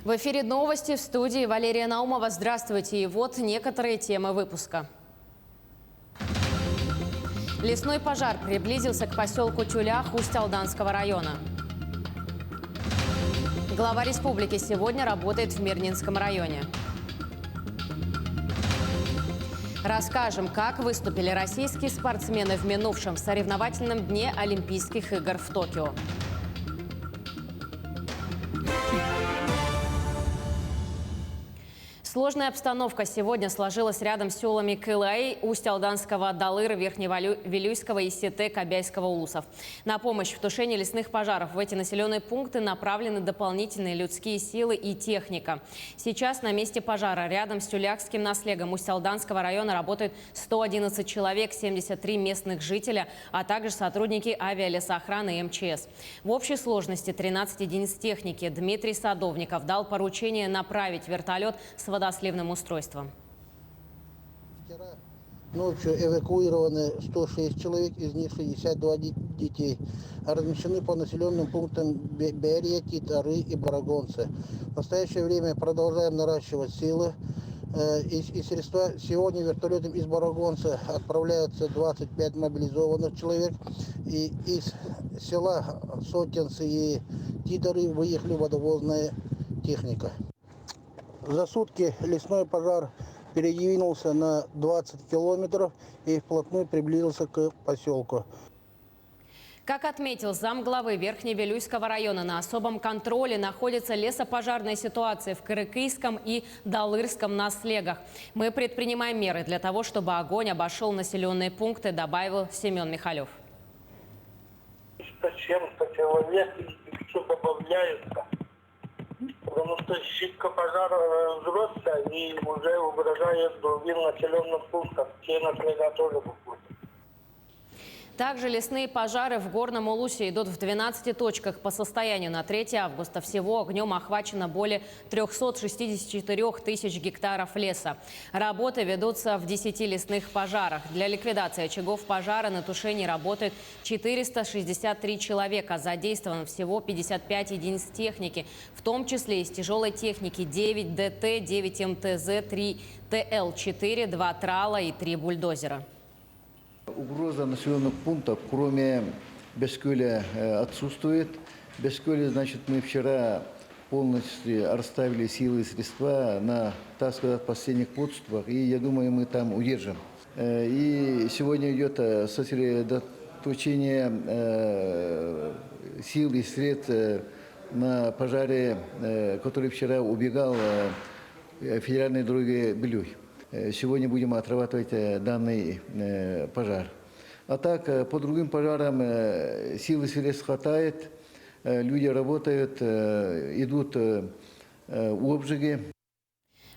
В эфире новости, в студии Валерия Наумова. Здравствуйте. И вот некоторые темы выпуска. Лесной пожар приблизился к поселку Тюлях Усть-Алданского района. Глава республики сегодня работает в Мирнинском районе. Расскажем, как выступили российские спортсмены в минувшем соревновательном дне Олимпийских игр в Токио. Сложная обстановка сегодня сложилась рядом с селами Кылай, Усть-Алданского, Далыр, Верхневилюйского и Сете, Кобяйского улусов. На помощь в тушении лесных пожаров в эти населенные пункты направлены дополнительные людские силы и техника. Сейчас на месте пожара рядом с Тюлякским наслегом Усть-Алданского района работают 111 человек, 73 местных жителя, а также сотрудники авиалесоохраны и МЧС. В общей сложности 13 единиц техники. Дмитрий Садовников дал поручение направить вертолет с водосливным устройством. Вчера ночью эвакуированы 106 человек, из них 62 детей. Размещены по населенным пунктам Берия, Титары и Барагонцы. В настоящее время продолжаем наращивать силы и средства. Сегодня вертолетом из Барагонца отправляются 25 мобилизованных человек. И из села Сотенцы и Титары выехали водовозная техника. За сутки лесной пожар передвинулся на 20 километров и вплотную приблизился к поселку. Как отметил замглавы Верхневилюйского района, на особом контроле находится лесопожарная ситуация в Кырыкийском и Далырском наслегах. Мы предпринимаем меры для того, чтобы огонь обошел населенные пункты, добавил Семен Михалев. Чем-то человек еще добавляется. Потому что щитка пожара разросся и уже угрожает другим населенным пунктам. Те наслега тоже выходят. Также лесные пожары в Горном Улусе идут в 12 точках. По состоянию на 3 августа всего огнем охвачено более 364 тысяч гектаров леса. Работы ведутся в 10 лесных пожарах. Для ликвидации очагов пожара на тушении работают 463 человека. Задействовано всего 55 единиц техники, в том числе из тяжелой техники 9 ДТ, 9 МТЗ, 3 ТЛ-4, 2 трала и 3 бульдозера. Угроза населенных пунктов, кроме Бескюля, отсутствует. Бескюля, значит, мы вчера полностью расставили силы и средства на, так сказать, последних подступах, и я думаю, мы там удержим. И сегодня идет сосредоточение сил и средств на пожаре, который вчера убегал федеральной дороги Белюй. Сегодня будем отрабатывать данный пожар. А так, по другим пожарам сил и средств хватает, люди работают, идут обжиги.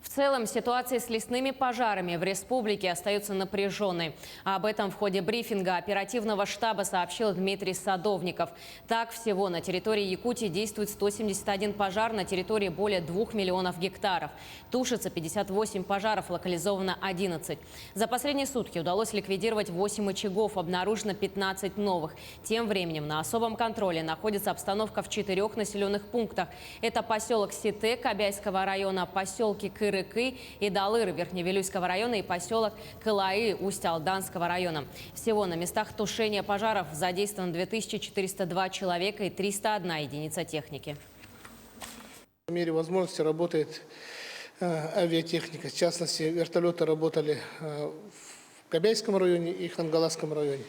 В целом, ситуация с лесными пожарами в республике остается напряженной. Об этом в ходе брифинга оперативного штаба сообщил Дмитрий Садовников. Так, всего на территории Якутии действует 171 пожар на территории более 2 миллионов гектаров. Тушится 58 пожаров, локализовано 11. За последние сутки удалось ликвидировать 8 очагов, обнаружено 15 новых. Тем временем на особом контроле находится обстановка в 4 населенных пунктах. Это поселок Сете Кобяйского района, поселки Кырыкый и Далыр Верхневилюйского района и поселок Кылаи Усть-Алданского района. Всего на местах тушения пожаров задействовано 2402 человека и 301 единица техники. В мере возможности работает авиатехника. В частности, вертолеты работали в Кобяйском районе и Хангаласском районе.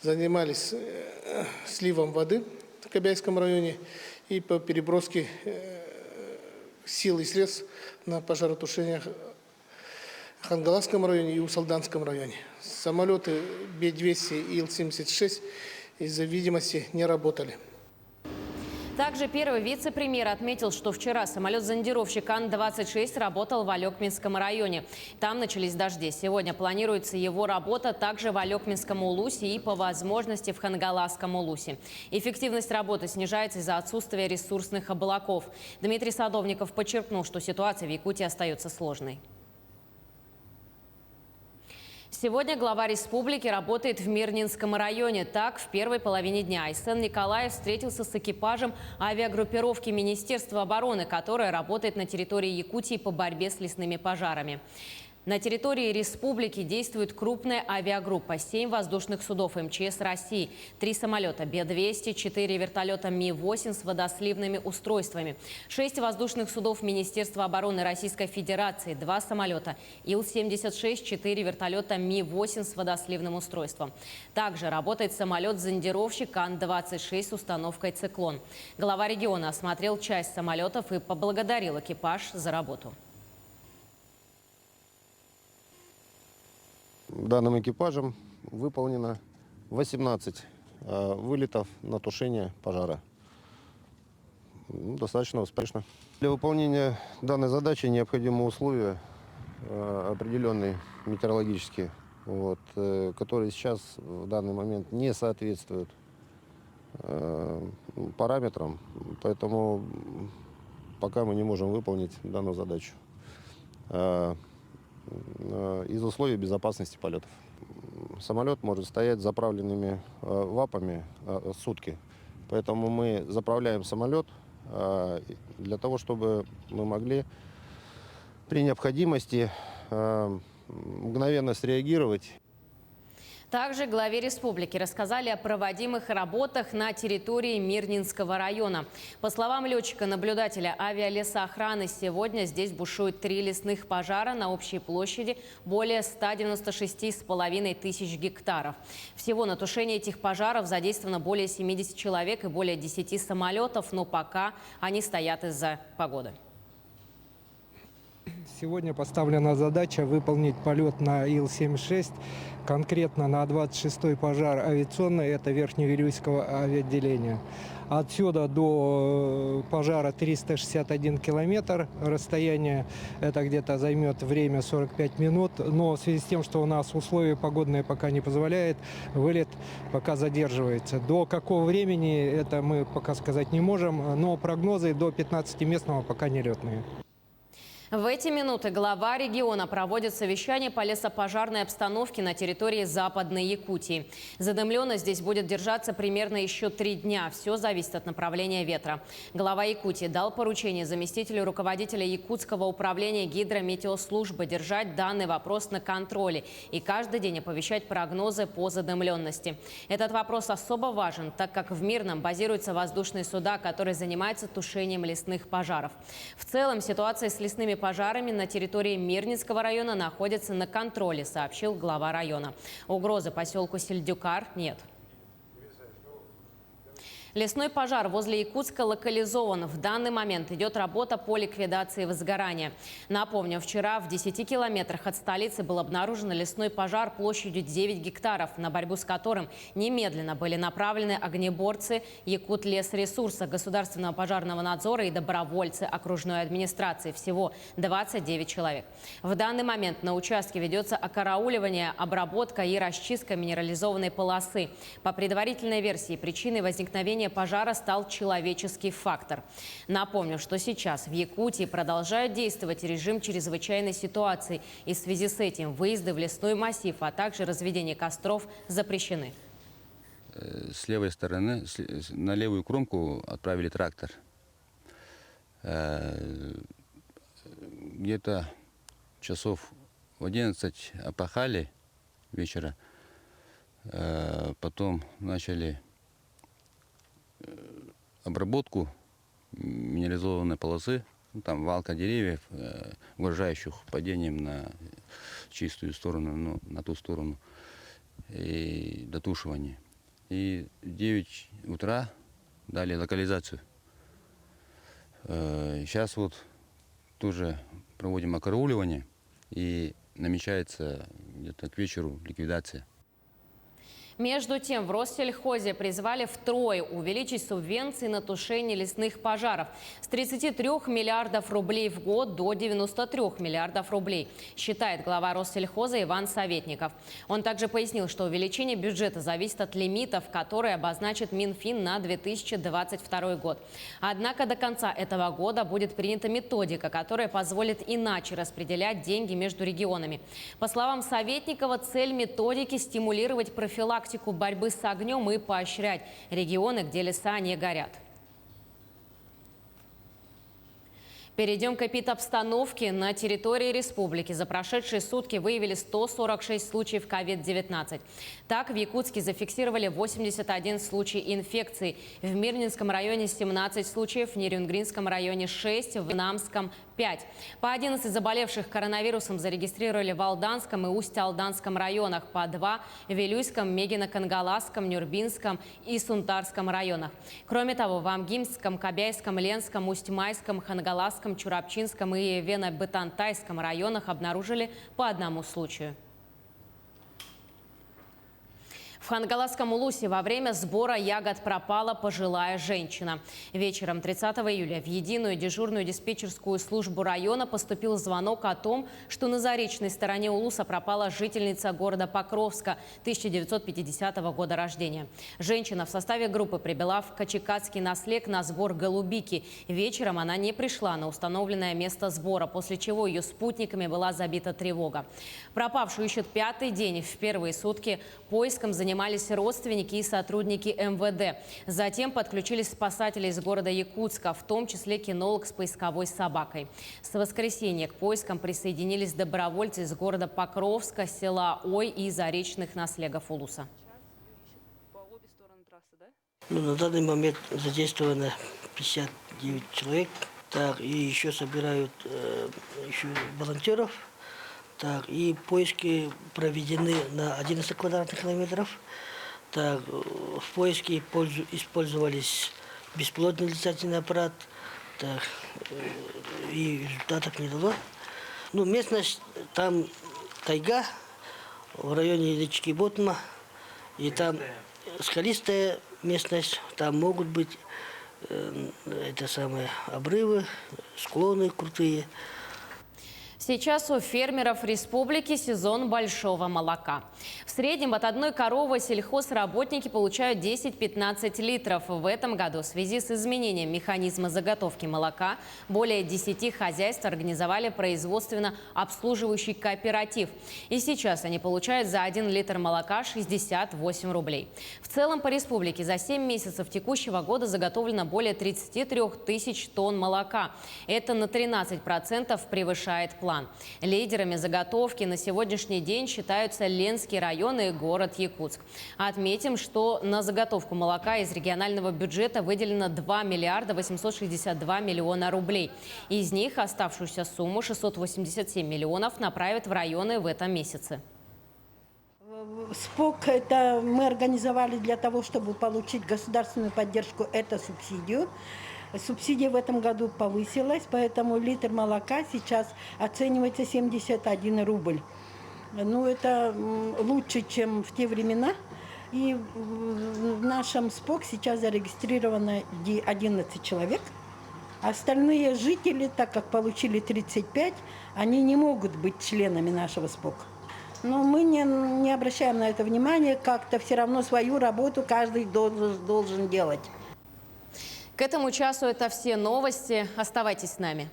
Занимались сливом воды в Кобяйском районе и по переброске сил и средств на пожаротушение в Хангаласском районе и Усть-Алданском районе. Самолеты Б-200 и Ил-76 из-за видимости не работали. Также первый вице-премьер отметил, что вчера самолет-зондировщик Ан-26 работал в Алекминском районе. Там начались дожди. Сегодня планируется его работа также в Алекминском улусе и по возможности в Хангаласском улусе. Эффективность работы снижается из-за отсутствия ресурсных облаков. Дмитрий Садовников подчеркнул, что ситуация в Якутии остается сложной. Сегодня глава республики работает в Мирнинском районе. Так, в первой половине дня Айсен Николаев встретился с экипажем авиагруппировки Министерства обороны, которая работает на территории Якутии по борьбе с лесными пожарами. На территории республики действует крупная авиагруппа: 7 воздушных судов МЧС России, 3 самолета Б-200, 4 вертолета Ми-8 с водосливными устройствами, 6 воздушных судов Министерства обороны Российской Федерации, 2 самолета Ил-76, 4 вертолета Ми-8 с водосливным устройством. Также работает самолет-зондировщик Ан-26 с установкой «Циклон». Глава региона осмотрел часть самолетов и поблагодарил экипаж за работу. Данным экипажем выполнено 18 вылетов на тушение пожара. Достаточно успешно. Для выполнения данной задачи необходимы условия определенные метеорологические, которые сейчас в данный момент не соответствуют параметрам, поэтому пока мы не можем выполнить данную задачу из условий безопасности полетов. Самолет может стоять с заправленными ВАПами сутки, поэтому мы заправляем самолет для того, чтобы мы могли при необходимости мгновенно среагировать. Также главе республики рассказали о проводимых работах на территории Мирнинского района. По словам летчика-наблюдателя авиалесоохраны, сегодня здесь бушует 3 лесных пожара на общей площади более 196,5 тысяч гектаров. Всего на тушение этих пожаров задействовано более 70 человек и более 10 самолетов, но пока они стоят из-за погоды. Сегодня поставлена задача выполнить полет на Ил-76, конкретно на 26-й пожар авиационный, это Верхневилюйского авиаотделения. Отсюда до пожара 361 километр, расстояние это где-то займет время 45 минут, но в связи с тем, что у нас условия погодные пока не позволяют, вылет пока задерживается. До какого времени это мы пока сказать не можем, но прогнозы до 15 местного пока нелетные. В эти минуты глава региона проводит совещание по лесопожарной обстановке на территории Западной Якутии. Задымленно здесь будет держаться примерно еще 3 дня. Все зависит от направления ветра. Глава Якутии дал поручение заместителю руководителя Якутского управления гидрометеослужбы держать данный вопрос на контроле и каждый день оповещать прогнозы по задымленности. Этот вопрос особо важен, так как в Мирном базируются воздушные суда, которые занимаются тушением лесных пожаров. В целом ситуация с лесными пожарами на территории Мирнинского района находится на контроле, сообщил глава района. Угрозы поселку Сельдюкар нет. Лесной пожар возле Якутска локализован. В данный момент идет работа по ликвидации возгорания. Напомню, вчера в 10 километрах от столицы был обнаружен лесной пожар площадью 9 гектаров, на борьбу с которым немедленно были направлены огнеборцы Якутлесресурса, Государственного пожарного надзора и добровольцы окружной администрации. Всего 29 человек. В данный момент на участке ведется окарауливание, обработка и расчистка минерализованной полосы. По предварительной версии, причиной возникновения пожара стал человеческий фактор. Напомню, что сейчас в Якутии продолжает действовать режим чрезвычайной ситуации. И в связи с этим выезды в лесной массив, а также разведение костров запрещены. С левой стороны, на левую кромку отправили трактор. Где-то часов в 11 опахали вечера. Потом начали обработку минерализованной полосы, там валка деревьев, угрожающих падением на чистую сторону, на ту сторону, и дотушивание. И в 9 утра дали локализацию. Сейчас вот тоже проводим окарауливание, и намечается где-то к вечеру ликвидация. Между тем, в Россельхозе призвали втрое увеличить субвенции на тушение лесных пожаров с 33 миллиардов рублей в год до 93 миллиардов рублей, считает глава Россельхоза Иван Советников. Он также пояснил, что увеличение бюджета зависит от лимитов, которые обозначит Минфин на 2022 год. Однако до конца этого года будет принята методика, которая позволит иначе распределять деньги между регионами. По словам Советникова, цель методики – стимулировать профилактику борьбы с огнем и поощрять регионы, где леса не горят. Перейдем к эпидобстановке. На территории республики за прошедшие сутки выявили 146 случаев COVID-19. Так, в Якутске зафиксировали 81 случай инфекции. В Мирнинском районе 17 случаев, в Нерюнгринском районе 6, в Намском 5. По 11 заболевших коронавирусом зарегистрировали в Алданском и Усть-Алданском районах, по 2 в Вилюйском, Мегино-Кангаласском, Нюрбинском и Сунтарском районах. Кроме того, в Амгимском, Кобяйском, Ленском, Усть-Майском, Хангаласском, Чурапчинском и Вено-Бытантайском районах обнаружили по 1 случаю. В Хангаласском Улусе во время сбора ягод пропала пожилая женщина. Вечером 30 июля в единую дежурную диспетчерскую службу района поступил звонок о том, что на заречной стороне Улуса пропала жительница города Покровска 1950 года рождения. Женщина в составе группы прибыла в Качекатский наслег на сбор голубики. Вечером она не пришла на установленное место сбора, после чего ее спутниками была забита тревога. Пропавшую ищут 5-й день. В первые сутки поиском занимались родственники и сотрудники МВД. Затем подключились спасатели из города Якутска, в том числе кинолог с поисковой собакой. С воскресенья к поискам присоединились добровольцы из города Покровска, села Ой и заречных наслегов Улуса. На данный момент задействовано 59 человек. Так, и еще собирают еще волонтеров. Так, и поиски проведены на 11 квадратных километров. Так, в поиске использовались беспилотный летательный аппарат. Так, и результатов не дало. Ну, местность там тайга в районе речки Ботма. И там скалистая местность. Там могут быть обрывы, склоны крутые. Сейчас у фермеров республики сезон большого молока. В среднем от одной коровы сельхозработники получают 10-15 литров. В этом году в связи с изменением механизма заготовки молока более 10 хозяйств организовали производственно-обслуживающий кооператив. И сейчас они получают за 1 литр молока 68 рублей. В целом по республике за 7 месяцев текущего года заготовлено более 33 тысяч тонн молока. Это на 13% превышает план. Лидерами заготовки на сегодняшний день считаются Ленский район и город Якутск. Отметим, что на заготовку молока из регионального бюджета выделено 2 миллиарда 862 миллиона рублей. Из них оставшуюся сумму 687 миллионов направят в районы в этом месяце. СПОК это мы организовали для того, чтобы получить государственную поддержку, это субсидию. Субсидия в этом году повысилась, поэтому литр молока сейчас оценивается 71 рубль. Ну, это лучше, чем в те времена. И в нашем СПОК сейчас зарегистрировано 11 человек. Остальные жители, так как получили 35, они не могут быть членами нашего СПОК. Но мы не обращаем на это внимания, как-то все равно свою работу каждый должен делать. К этому часу это все новости. Оставайтесь с нами.